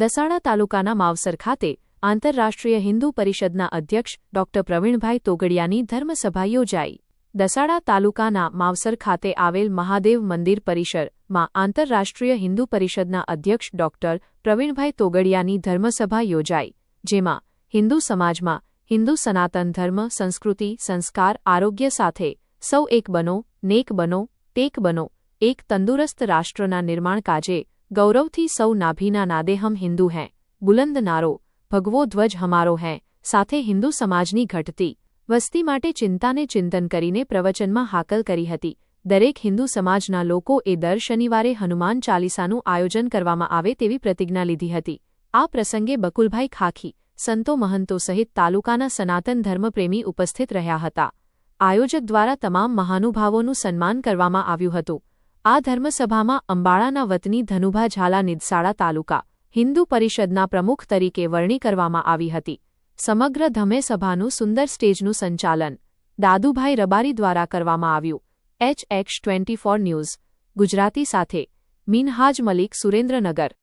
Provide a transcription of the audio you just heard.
દસાડા તાલુકાના માવસર ખાતે આંતરરાષ્ટ્રીય હિન્દુ પરિષદના અધ્યક્ષ ડોક્ટર પ્રવીણભાઈ તોગડિયાની ધર્મસભા યોજાઈ. દસાડા તાલુકાના માવસર ખાતે આવેલ મહાદેવ મંદિર પરિસરમાં આંતરરાષ્ટ્રીય હિન્દુ પરિષદના અધ્યક્ષ ડોક્ટર પ્રવીણભાઈ તોગડિયાની ધર્મસભા યોજાઈ, જેમાં હિન્દુ સમાજમાં હિન્દુ સનાતન ધર્મ, સંસ્કૃતિ, સંસ્કાર, આરોગ્ય સાથે સૌ એક બનો, નેક બનો, ટેક બનો, એક તંદુરસ્ત રાષ્ટ્રના નિર્માણ કાજે ગૌરવથી સૌ નાભીના નાદે હમ હિન્દુ હૈ, બુલંદ નારો, ભગવો ધ્વજ હમારો હૈ સાથે હિન્દુ સમાજની ઘટતી વસ્તી માટે ચિંતાને ચિંતન કરીને પ્રવચનમાં હાકલ કરી હતી. દરેક હિન્દુ સમાજના લોકોએ દર શનિવારે હનુમાન ચાલીસાનું આયોજન કરવામાં આવે તેવી પ્રતિજ્ઞા લીધી હતી. આ પ્રસંગે બકુલભાઈ ખાખી, સંતો મહંતો સહિત તાલુકાના સનાતન ધર્મપ્રેમી ઉપસ્થિત રહ્યા હતા. આયોજક દ્વારા તમામ મહાનુભાવોનું સન્માન કરવામાં આવ્યું હતું. આ ધર્મસભામાં અંબાળાના વતની ધનુભા ઝાલા નિદસાડા તાલુકા હિન્દુ પરિષદના પ્રમુખ તરીકે વરણી કરવામાં આવી હતી. સમગ્ર ધમેસભાનું સુંદર સ્ટેજનું સંચાલન દાદુભાઈ રબારી દ્વારા કરવામાં આવ્યું. HX24 ન્યૂઝ ગુજરાતી સાથે મિનહાજ મલિક, સુરેન્દ્રનગર.